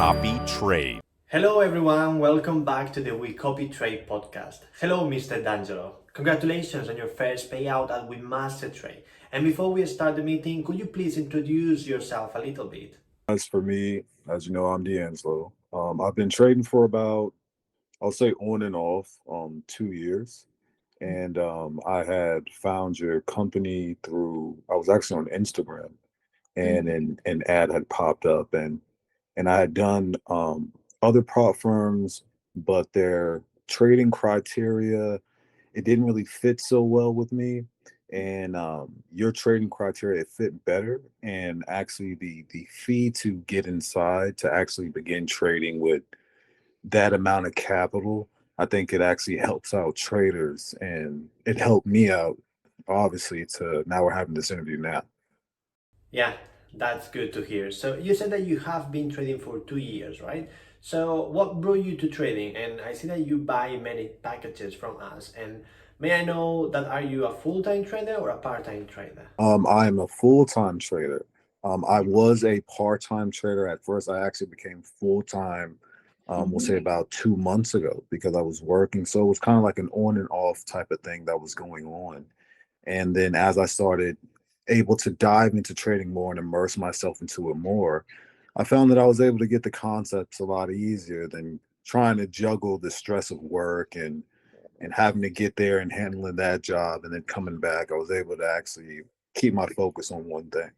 WeCopyTrade. Hello everyone, welcome back to the WeCopyTrade podcast. Hello Mr. D'Angelo. Congratulations on your first payout at WeMasterTrade. And before we start the meeting, could you please introduce yourself a little bit? As for me, as you know, I'm D'Angelo. I've been trading for about, I'll say on and off, 2 years. And I had found your company through, I was actually on Instagram and an ad had popped up and I had done other prop firms, but their trading criteria, it didn't really fit so well with me. And your trading criteria, it fit better. And actually, the fee to get inside to actually begin trading with that amount of capital, I think it actually helps out traders, and it helped me out. Obviously, to now we're having this interview now. Yeah, that's good to hear. So you said that you have been trading for 2 years, right? So what brought you to trading? And I see that you buy many packages from us. And may I know that are you a full-time trader or a part-time trader? I am a full-time trader. I was a part-time trader at first. I actually became full-time, we'll say about 2 months ago because I was working. So it was kind of like an on and off type of thing that was going on. And then as I started able to dive into trading more and immerse myself into it more, I found that I was able to get the concepts a lot easier than trying to juggle the stress of work and having to get there and handling that job and then coming back. I was able to actually keep my focus on one thing.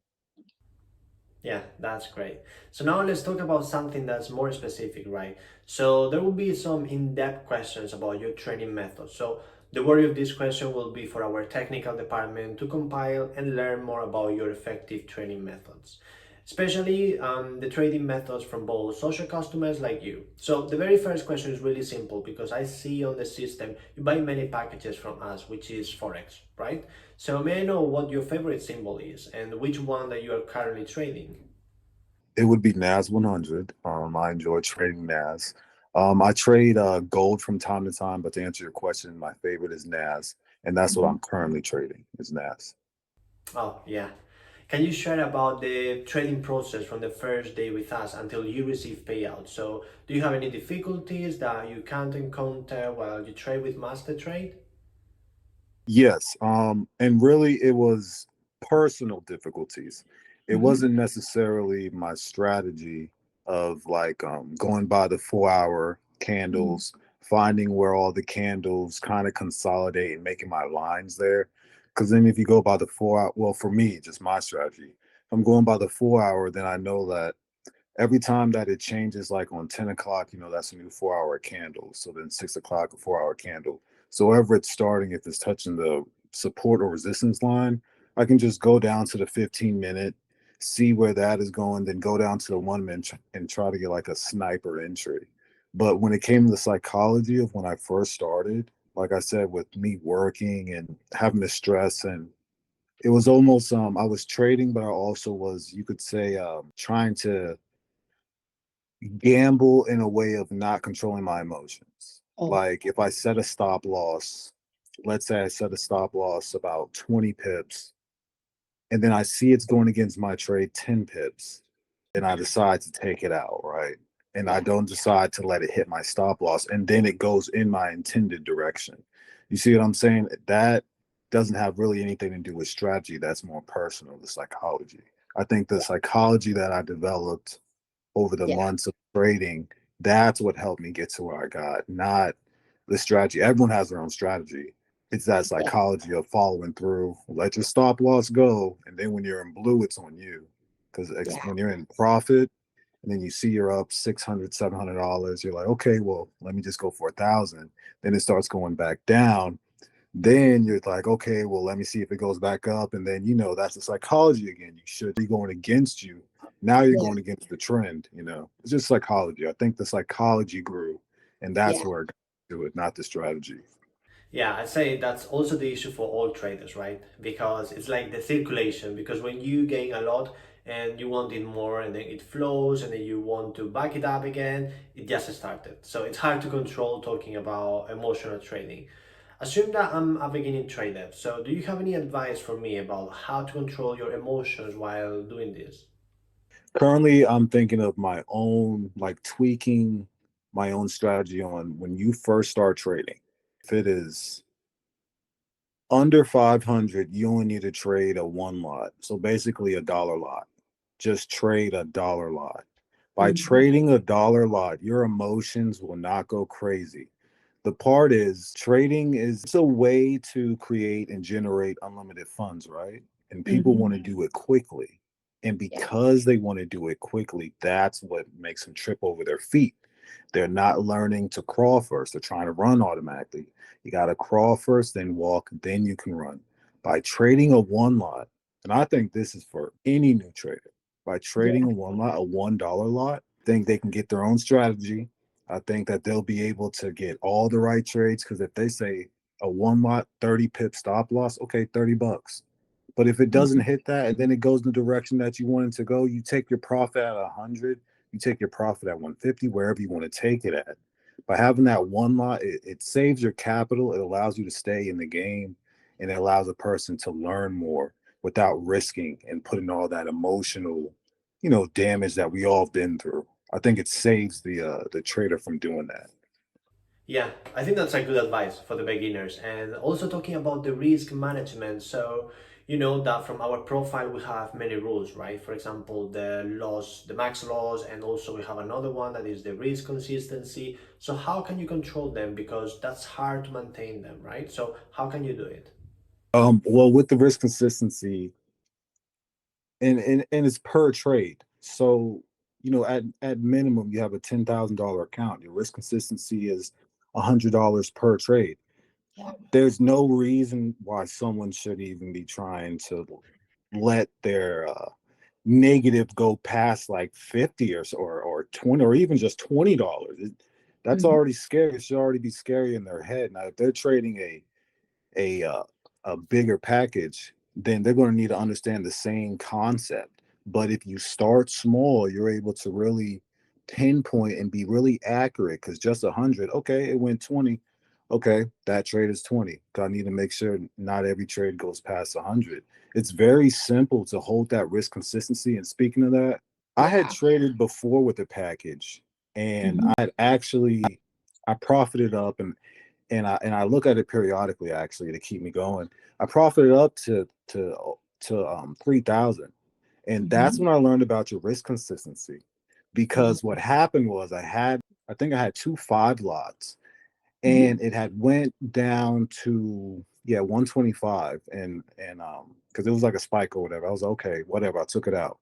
Yeah, that's great. So now let's talk about something that's more specific, right? So there will be some in-depth questions about your training method. So the worry of this question will be for our technical department to compile and learn more about your effective training methods, especially the trading methods from both social customers like you. So the very first question is really simple because I see on the system you buy many packages from us, which is Forex, right? So may I know what your favorite symbol is and which one that you are currently trading? It would be NAS 100. I enjoy trading NAS. I trade gold from time to time, but to answer your question, my favorite is NAS, and that's what I'm currently trading is NAS. Oh, yeah. Can you share about the trading process from the first day with us until you receive payout? So, do you have any difficulties that you can't encounter while you trade with Master Trade? Yes, and really it was personal difficulties. It wasn't necessarily my strategy of like going by the 4 hour candles, finding where all the candles kind of consolidate and making my lines there. Because then if you go by the 4 hour, well, for me, just my strategy, if I'm going by the 4 hour, then I know that every time that it changes, like on 10 o'clock, that's a new 4 hour candle. So then 6 o'clock, a 4 hour candle. So wherever it's starting, if it's touching the support or resistance line, I can just go down to the 15-minute, see where that is going, then go down to the 1 minute and try to get like a sniper entry. But when it came to the psychology of when I first started, like I said, with me working and having the stress, and it was almost I was trading, but I also was, you could say, trying to gamble in a way of not controlling my emotions. Like if I set a stop loss, let's say I set a stop loss about 20 pips, and then I see it's going against my trade 10 pips, then I decide to take it out, right? And I don't decide to let it hit my stop loss, and then it goes in my intended direction. You see what I'm saying? That doesn't have really anything to do with strategy. That's more personal, the psychology. I think the psychology that I developed over the months of trading, that's what helped me get to where I got, not the strategy. Everyone has their own strategy. It's that psychology of following through, let your stop loss go. And then when you're in blue, it's on you. Because when you're in profit and then you see you're up 600, $700, you're like, okay, well, let me just go for 1,000. Then it starts going back down. Then you're like, okay, well, let me see if it goes back up. And then, that's the psychology again. You should be going against you. Now you're going against the trend. It's just psychology. I think the psychology grew, and that's where it got to it, not the strategy. Yeah, I'd say that's also the issue for all traders, right? Because it's like the circulation, because when you gain a lot and you want it more and then it flows and then you want to back it up again, it just started. So it's hard to control talking about emotional trading. Assume that I'm a beginning trader. So do you have any advice for me about how to control your emotions while doing this? Currently, I'm thinking of my own, like tweaking my own strategy on when you first start trading. If it is under 500, you only need to trade a one lot. So basically a dollar lot. Just trade a dollar lot. By Mhm. trading a dollar lot, your emotions will not go crazy. The part is trading is it's a way to create and generate unlimited funds, right? And people Mhm. want to do it quickly. And Yeah. because they want to do it quickly, that's what makes them trip over their feet. They're not learning to crawl first. They're trying to run automatically. You got to crawl first, then walk, then you can run. By trading a one lot, and I think this is for any new trader, by trading Yeah. a one lot, a $1 lot, I think they can get their own strategy. I think that they'll be able to get all the right trades because if they say a one lot 30 pip stop loss, okay, $30. But if it doesn't Mhm. hit that and then it goes in the direction that you want it to go, you take your profit at 100, you take your profit at 150, wherever you want to take it at. By having that one lot, it saves your capital. It allows you to stay in the game, and it allows a person to learn more without risking and putting all that emotional, damage that we all been through. I think it saves the trader from doing that. Yeah, I think that's a good advice for the beginners. And also talking about the risk management. So, you know that from our profile we have many rules, right? For example, the loss, the max loss, and also we have another one that is the risk consistency. So how can you control them? Because that's hard to maintain them, right? So how can you do it? Well, with the risk consistency, and it's per trade. So, at minimum, you have a $10,000 account. Your risk consistency is $100 per trade. Yeah. There's no reason why someone should even be trying to let their negative go past like 50 or 20 or even just $20. That's Mhm. already scary. It should already be scary in their head. Now, if they're trading a uh, a bigger package, then they're going to need to understand the same concept. But if you start small, you're able to really pinpoint and be really accurate because just 100, okay, it went 20. Okay, that trade is 20. I need to make sure not every trade goes past 100. It's very simple to hold that risk consistency. And speaking of that, I had Yeah. traded before with a package and Mhm. I had actually I profited up and I look at it periodically actually to keep me going. I profited up to 3,000, and that's Mhm. when I learned about your risk consistency. Mhm. Because what happened was I think I had two five lots, Mhm. and it had went down to 125, and because it was like a spike or whatever. I was like, okay, whatever. I took it out,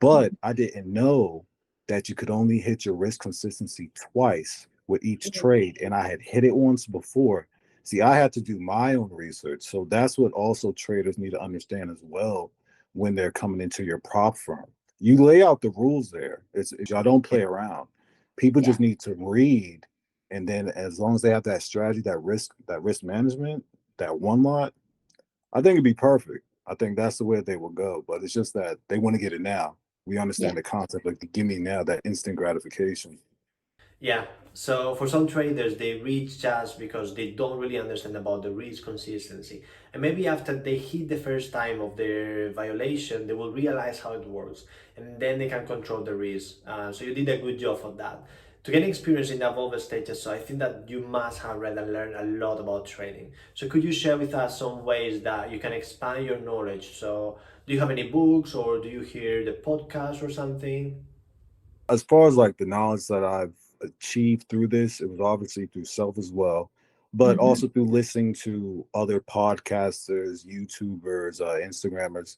but Mhm. I didn't know that you could only hit your risk consistency twice with each Mhm. trade, and I had hit it once before. See, I had to do my own research, so that's what also traders need to understand as well when they're coming into your prop firm. You lay out the rules there. It's y'all don't Yeah. play around. People Yeah. just need to read, and then as long as they have that strategy, that risk management, that one lot, I think it'd be perfect. I think that's the way they will go. But it's just that they want to get it now. We Yeah. understand the concept like give me now that instant gratification. Yeah. So for some traders, they reach just because they don't really understand about the risk consistency. And maybe after they hit the first time of their violation, they will realize how it works. And then they can control the risk. So you did a good job of that. To gain experience in the above stages, so I think that you must have read and learned a lot about trading. So could you share with us some ways that you can expand your knowledge? So do you have any books or do you hear the podcast or something? As far as like the knowledge that I've achieved through this, it was obviously through self as well, but Mhm. also through listening to other podcasters, YouTubers, Instagrammers.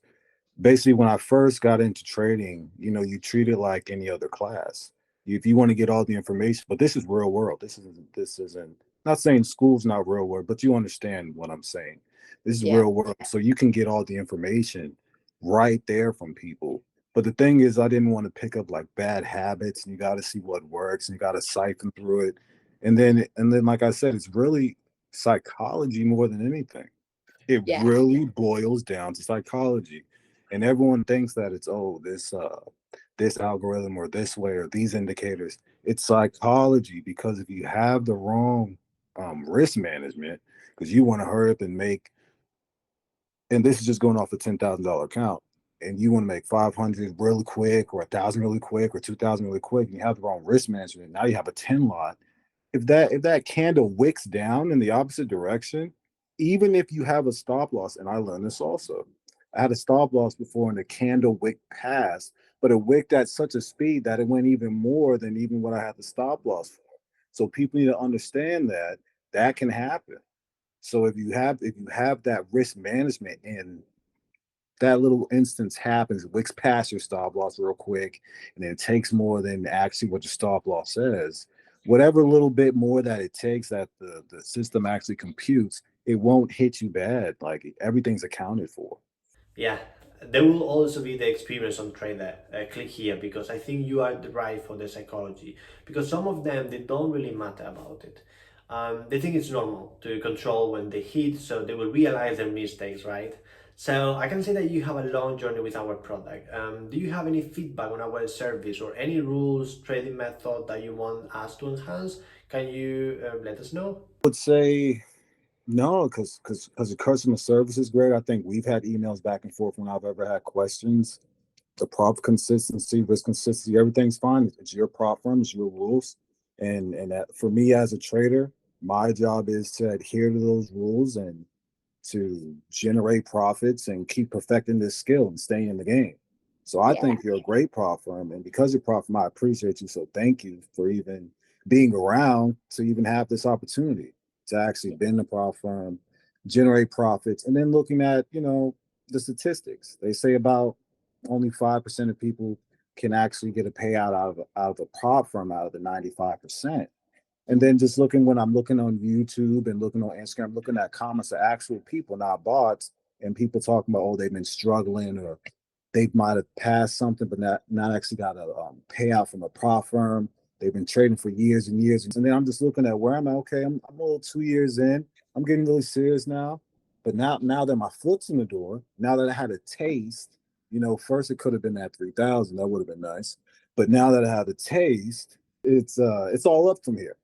Basically when I first got into trading, you treat it like any other class. If you want to get all the information, but this is real world. This isn't not saying school's not real world, but you understand what I'm saying. This is Yeah. real world. So you can get all the information right there from people. But the thing is, I didn't want to pick up like bad habits, and you got to see what works, and you got to siphon through it, and then, like I said, it's really psychology more than anything. It Yeah. really boils down to psychology, and everyone thinks that it's this algorithm or this way or these indicators. It's psychology because if you have the wrong risk management, because you want to hurry up and make, and this is just going off a $10,000 account. and you want to make 500 really quick, or 1,000 really quick, or 2,000 really quick, and you have the wrong risk management, now you have a 10 lot. If that candle wicks down in the opposite direction, even if you have a stop loss, and I learned this also. I had a stop loss before and the candle wick past, but it wicked at such a speed that it went even more than even what I had the stop loss for. So people need to understand that that can happen. So if you have that risk management and that little instance happens, it wicks past your stop loss real quick, and then it takes more than actually what your stop loss says. Whatever little bit more that it takes that the system actually computes, it won't hit you bad. Like everything's accounted for. Yeah, there will also be the experience on trader. Click here because I think you are the right for the psychology. Because some of them they don't really matter about it. They think it's normal to control when they hit, so they will realize their mistakes, right? So I can say that you have a long journey with our product. Do you have any feedback on our service or any rules, trading method that you want us to enhance? Can you let us know? I would say no, because the customer service is great. I think we've had emails back and forth when I've ever had questions. The prop consistency, risk consistency, everything's fine. It's your prop firm, it's your rules, and that, for me as a trader, my job is to adhere to those rules and to generate profits and keep perfecting this skill and staying in the game. So I Yeah. think you're a great prop firm, and because you're prop firm, I appreciate you. So thank you for even being around to even have this opportunity to actually be in the prop firm, generate profits, and then looking at the statistics. They say about only 5% of people can actually get a payout out of a prop firm out of the 95%. And then just looking when I'm looking on YouTube and looking on Instagram, looking at comments of actual people, not bots, and people talking about, oh, they've been struggling or they might have passed something, but not actually got a payout from a prop firm. They've been trading for years and years. And then I'm just looking at where I'm at. Okay, I'm a little 2 years in. I'm getting really serious now. But now that my foot's in the door, now that I had a taste, first it could have been at 3,000. That would have been nice. But now that I had a taste, it's all up from here.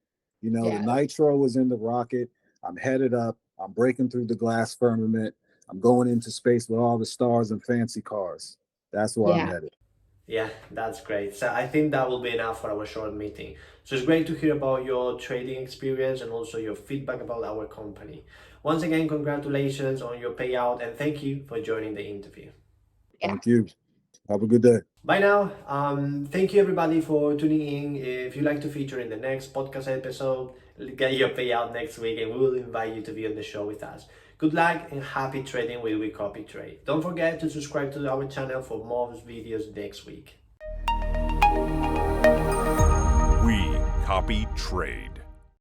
The Yeah. nitro was in the rocket. I'm headed up. I'm breaking through the glass firmament. I'm going into space with all the stars and fancy cars. That's where I'm Yeah. headed. Yeah, that's great. So I think that will be enough for our short meeting. So it's great to hear about your trading experience and also your feedback about our company. Once again, congratulations on your payout and thank you for joining the interview. Yeah. Thank you. Have a good day. Bye now. Thank you everybody for tuning in. If you'd like to feature in the next podcast episode, get your payout next week and we will invite you to be on the show with us. Good luck and happy trading with WeCopyTrade. Don't forget to subscribe to our channel for more videos next week. We copy trade.